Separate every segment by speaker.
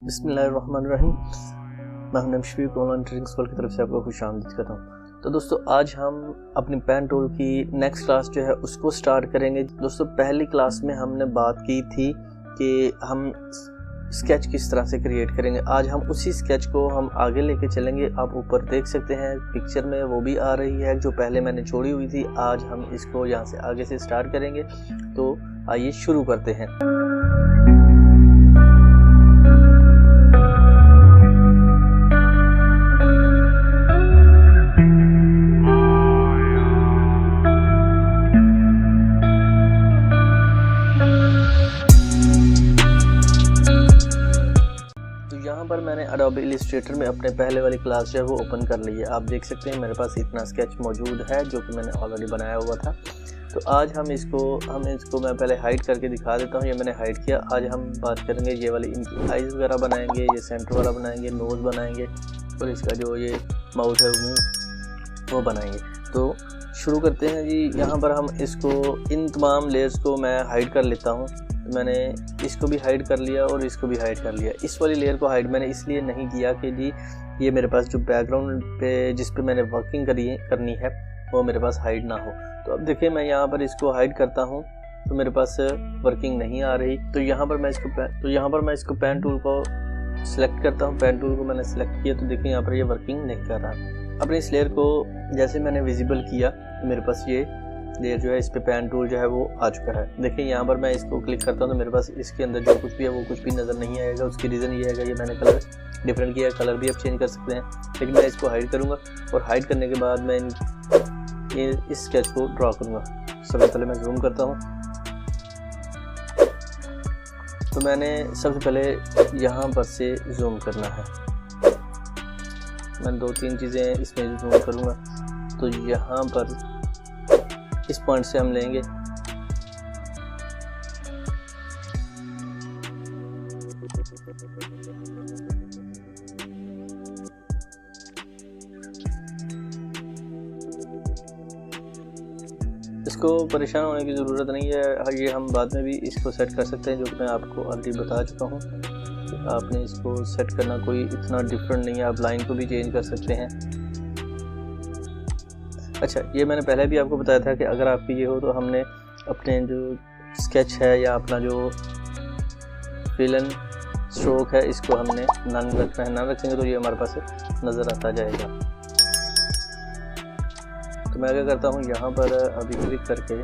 Speaker 1: बिस्मिल्लाहिर्रहमानिर्रहीम। मैं हूं शफीक, ऑनलाइन ट्रेनिंग स्कूल की तरफ से आपको खुशामदीद करता हूं। तो दोस्तों, आज हम अपनी पेन टूल की नेक्स्ट क्लास जो है उसको स्टार्ट करेंगे। दोस्तों, पहली क्लास में हमने बात की थी कि हम स्केच किस तरह से क्रिएट करेंगे। आज हम उसी स्केच को हम आगे लेके चलेंगे। आप ऊपर देख सकते हैं पिक्चर में वो भी आ रही है जो पहले मैंने छोड़ी हुई थी। आज हम इसको यहाँ से आगे से स्टार्ट करेंगे। तो आइए शुरू करते हैं। यहाँ पर मैंने एडोबी इलस्ट्रेटर में अपने पहले वाली क्लास जो है वो ओपन कर ली है। आप देख सकते हैं मेरे पास इतना स्केच मौजूद है जो कि मैंने ऑलरेडी बनाया हुआ था। तो आज हम इसको मैं पहले हाइड करके दिखा देता हूँ। ये मैंने हाइड किया। आज हम बात करेंगे ये वाली इनकी आइज़ वगैरह बनाएंगे, ये सेंटर वाला बनाएंगे, नोज़ बनाएंगे और इसका जो ये माउथ है मुँह वो बनाएंगे। तो शुरू करते हैं जी। यहाँ पर हम इसको इन तमाम लेयर्स को मैं हाइड कर लेता हूँ। मैंने इसको भी हाइड कर लिया और इसको भी हाइड कर लिया। इस वाली लेयर को हाइड मैंने इसलिए नहीं किया कि जी ये मेरे पास जो बैकग्राउंड पे जिस पे मैंने वर्किंग करनी है वो मेरे पास हाइड ना हो। तो अब देखिए मैं यहाँ पर इसको हाइड करता हूँ तो मेरे पास वर्किंग नहीं आ रही। तो यहाँ पर मैं इसको पेन टूल को सिलेक्ट करता हूँ। पेन टूल को मैंने सिलेक्ट किया तो देखिए यहाँ पर ये वर्किंग नहीं कर रहा। अपने इस लेयर को जैसे मैंने विजिबल किया तो मेरे पास ये लेयर जो है इस पे पेन टूल जो है वो आ चुका है। देखिए यहाँ पर मैं इसको क्लिक करता हूँ तो मेरे पास इसके अंदर जो कुछ भी है वो कुछ भी नज़र नहीं आएगा। उसकी रीज़न ये है कि ये मैंने कलर डिफरेंट किया है। कलर भी आप चेंज कर सकते हैं, लेकिन मैं इसको हाइड करूँगा और हाइड करने के बाद मैं इस स्केच को ड्रॉ करूँगा। सबसे पहले मैं जूम करता हूँ। तो मैंने सबसे पहले यहाँ पर से जूम करना है। मैं 2-3 चीज़ें इसमें जूम करूँगा। तो यहाँ पर इस पॉइंट से हम लेंगे। इसको परेशान होने की ज़रूरत नहीं है। ये हम बाद में भी इसको सेट कर सकते हैं, जो कि मैं आपको ऑलरेडी बता चुका हूँ। आपने इसको सेट करना कोई इतना डिफरेंट नहीं है। आप लाइन को भी चेंज कर सकते हैं। अच्छा, ये मैंने पहले भी आपको बताया था कि अगर आपकी ये हो तो हमने अपने जो स्केच है या अपना जो फिल एंड स्ट्रोक है इसको हमने नन रखना है। नन रखेंगे तो ये हमारे पास नज़र आता जाएगा। तो मैं क्या करता हूँ, यहाँ पर अभी क्लिक करके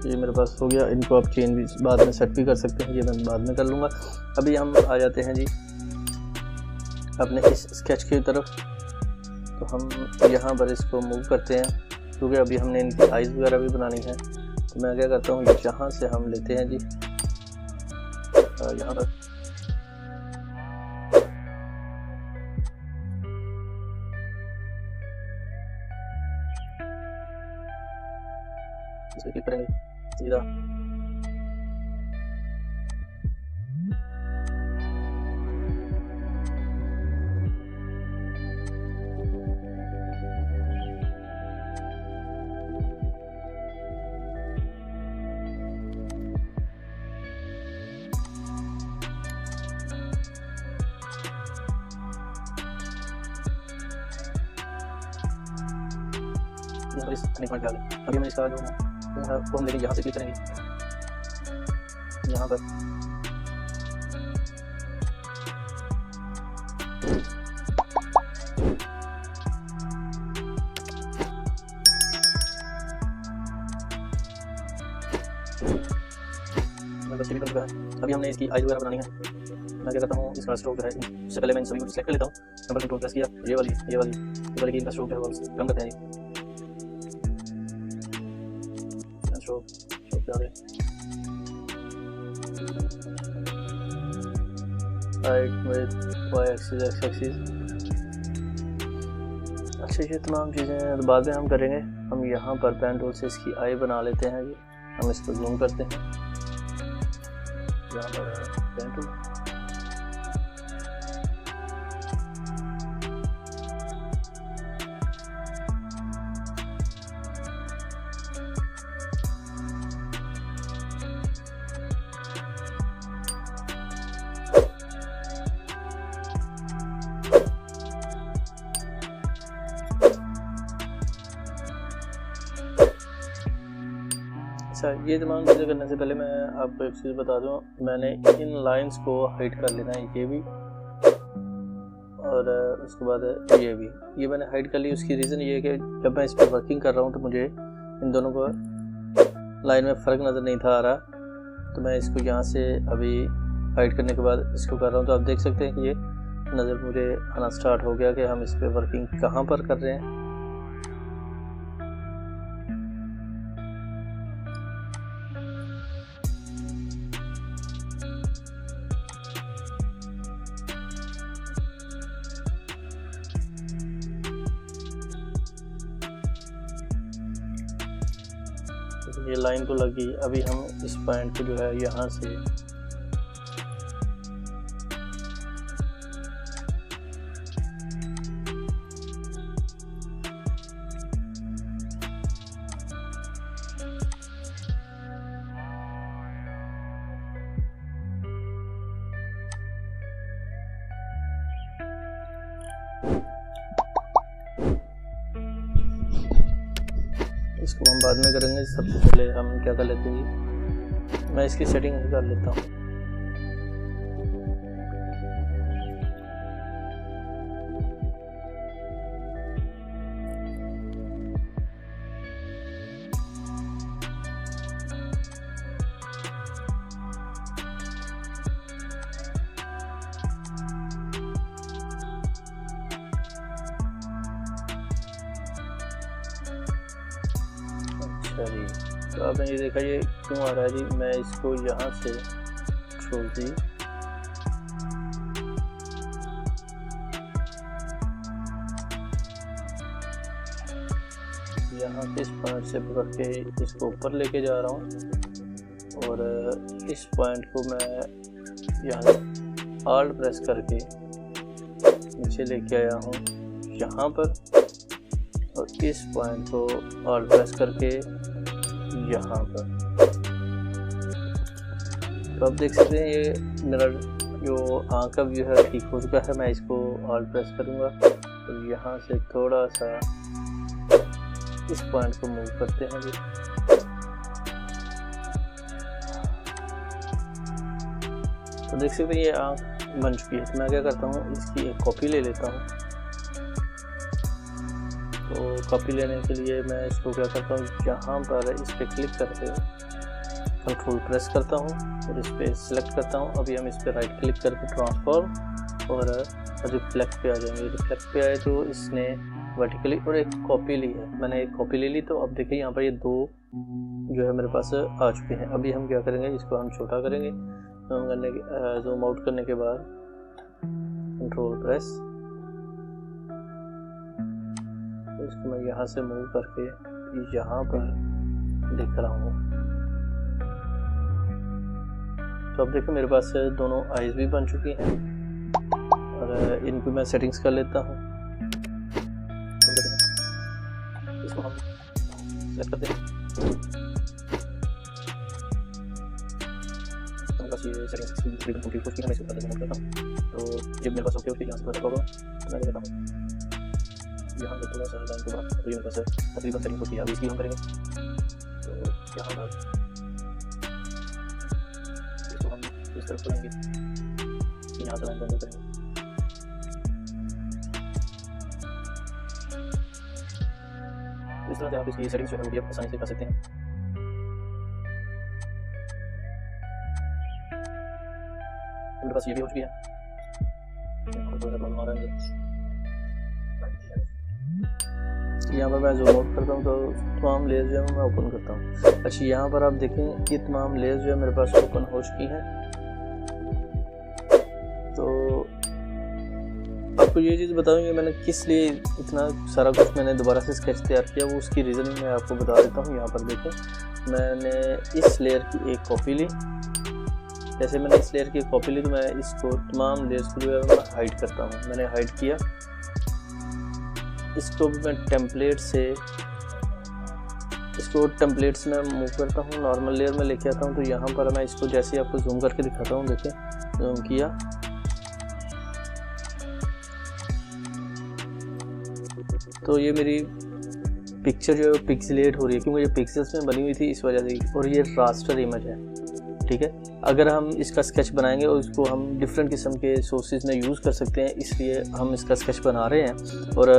Speaker 1: ये मेरे पास हो गया। इनको आप चेंज भी बाद में सेट भी कर सकते हैं, ये मैं बाद में कर लूँगा। अभी हम आ जाते हैं जी अपने इस स्केच की तरफ। तो हम यहाँ पर इसको मूव करते हैं क्योंकि अभी हमने इनकी आइज़ वगैरह भी बनानी है। तो मैं क्या करता हूँ, यहाँ से हम लेते हैं जी यहाँ पर इसे क्लिक करेंगे सीधा। इस पॉइंट डालें। अभी मैं इसका जो फॉर्म लेके यहाँ से क्लिक करेंगे, यहाँ पर बस ये भी कर चुका है। अभी हमने इसकी आइज वगैरह बनानी है। मैं क्या करता हूँ, इसका स्ट्रोक जो है उससे पहले मैं इन सभी को सेलेक्ट कर लेता हूँ। नंबर कंट्रोल प्रेस किया, ये वाली की इनका स्ट्रोक जो है वो कम करते हैं। स्ट्रोक क्या है, height width Y axis X axis. अच्छा, ये तमाम चीज़ें बाद में हम करेंगे। हम यहाँ पर पेन टूल से इसकी आई बना लेते हैं। हम इसको जूम करते हैं, यहाँ पर पेन टूल, अच्छा। ये तमाम चीज़ें करने से पहले मैं आपको एक चीज़ बता दूं, मैंने इन लाइंस को हाइड कर लेना है, ये भी और उसके बाद ये भी। ये मैंने हाइड कर ली। उसकी रीज़न ये है कि जब मैं इस पर वर्किंग कर रहा हूँ तो मुझे इन दोनों को लाइन में फ़र्क नज़र नहीं था आ रहा, तो मैं इसको यहाँ से अभी हाइड करने के बाद इसको कर रहा हूँ। तो आप देख सकते हैं कि ये नज़र मुझे आना स्टार्ट हो गया कि हम इस पर वर्किंग कहाँ पर कर रहे हैं। ये लाइन तो लगी। अभी हम इस पॉइंट को जो है यहाँ से इसको हम बाद में करेंगे। सबसे पहले हम क्या कर लेते हैं, मैं इसकी सेटिंग कर लेता हूँ। जी, तो आपने ये देखा ये क्यों आ रहा है जी। मैं इसको यहाँ से छोड़ दी, यहाँ से इस पॉइंट से पकड़ के इसको ऊपर लेके जा रहा हूँ और इस पॉइंट को मैं यहाँ से ऑल्ट प्रेस करके नीचे लेके आया हूँ यहाँ पर, और इस पॉइंट को ऑल्ट प्रेस करके यहाँ पर। तो आप देख सकते हैं ये मेरा जो आँख का व्यू है ठीक हो चुका है। मैं इसको ऑल्ट प्रेस करूँगा तो यहाँ से थोड़ा सा इस पॉइंट को मूव करते हैं जी। तो देख सकते हैं ये आँख बन चुकी है। तो मैं क्या करता हूँ, इसकी एक कॉपी ले लेता हूँ। तो कॉपी लेने के लिए मैं इसको क्या करता हूँ, यहाँ पर इस पर क्लिक करके कंट्रोल प्रेस करता हूँ और इस पर सिलेक्ट करता हूँ। अभी हम इस पर राइट क्लिक करके ट्रांसफॉर्म और रिफ्लेक्ट पे आ जाएंगे। रिफ्लेक्ट पे आए तो इसने वर्टिकली और एक कॉपी ली है, मैंने एक कॉपी ले ली। तो अब देखिए यहाँ पर ये दो जो है मेरे पास आ चुके हैं। अभी हम क्या करेंगे, इसको हम छोटा करेंगे। जूम आउट करने के बाद कंट्रोल प्रेस, इसको मैं यहाँ से मूव करके यहाँ पर लिख रहा हूँ। तो अब देखिए मेरे पास दोनों आईज भी बन चुकी हैं और इनको मैं सेटिंग्स कर लेता हूँ। इसको हम सेट करते हैं। बस ये सेटिंग्स कंप्लीट हो चुकी है। मैं इसको करता हूँ। तो जब मेरे पास ओके यहाँ से पता होगा मैं देता हूँ यहाँ से थोड़ा सा लाइन के बाद तो ये मेरे पास तकरीबन सेटिंग होती है। अभी इसकी हम करेंगे तो यहाँ पर इसको हम इस तरफ करेंगे, यहाँ से लाइन बंद करेंगे। इस तरह से आप इसकी सेटिंग्स जो है वो भी आसानी से कर सकते हैं। मेरे पास ये भी हो चुकी है। यहाँ पर मैं जूम आउट करता हूँ तो तमाम लेयर्स जो है मैं ओपन करता हूँ। अच्छा, यहाँ पर आप देखें ये तमाम लेयर्स जो है मेरे पास ओपन हो चुकी हैं। तो आपको ये चीज़ बताऊँगी मैंने किस लिए इतना सारा कुछ मैंने दोबारा से स्केच तैयार किया, वो उसकी रीज़निंग मैं आपको बता देता हूँ। यहाँ पर देखें, मैंने इस लेयर की एक कॉपी ली। जैसे मैंने इस लेयर की कॉपी ली तो मैं इसको तमाम लेयर्स को जो है मैं हाइड करता हूँ। मैंने हाइड किया, इसको भी मैं टेम्पलेट से टेम्पलेट्स में मूव करता हूँ, नॉर्मल लेयर में लेके आता हूँ। तो यहाँ पर मैं इसको जैसे आपको जूम करके दिखाता हूँ, देखिए जूम किया तो ये मेरी पिक्चर जो है पिक्सेलेट हो रही है, क्योंकि ये पिक्सेल्स में बनी हुई थी इस वजह से। और ये रास्टर इमेज है, ठीक है। अगर हम इसका स्केच बनाएंगे और इसको हम डिफरेंट किस्म के सोर्सेज में यूज़ कर सकते हैं, इसलिए हम इसका स्केच बना रहे हैं। और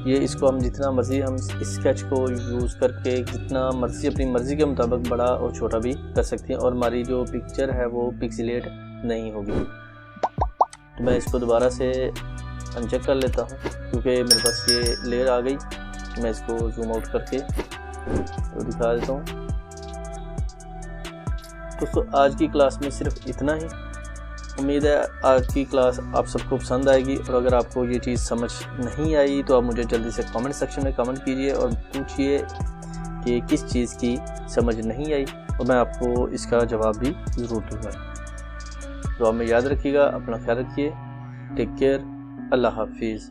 Speaker 1: ये इसको हम जितना मर्ज़ी हम इस स्केच को यूज़ करके जितना मर्ज़ी अपनी मर्ज़ी के मुताबिक बड़ा और छोटा भी कर सकते हैं, और हमारी जो पिक्चर है वो पिक्सेलेट नहीं होगी। तो मैं इसको दोबारा से अनचेक कर लेता हूँ, क्योंकि मेरे पास ये लेयर आ गई। मैं इसको जूम आउट करके तो दिखा देता हूँ। दोस्तों, आज की क्लास में सिर्फ इतना ही। उम्मीद है आज की क्लास आप सबको पसंद आएगी, और अगर आपको ये चीज़ समझ नहीं आई तो आप मुझे जल्दी से कमेंट सेक्शन में कमेंट कीजिए और पूछिए कि किस चीज़ की समझ नहीं आई, और मैं आपको इसका जवाब भी ज़रूर दूँगा। तो आप में याद रखिएगा, अपना ख्याल रखिए। टेक केयर, अल्लाह हाफिज़।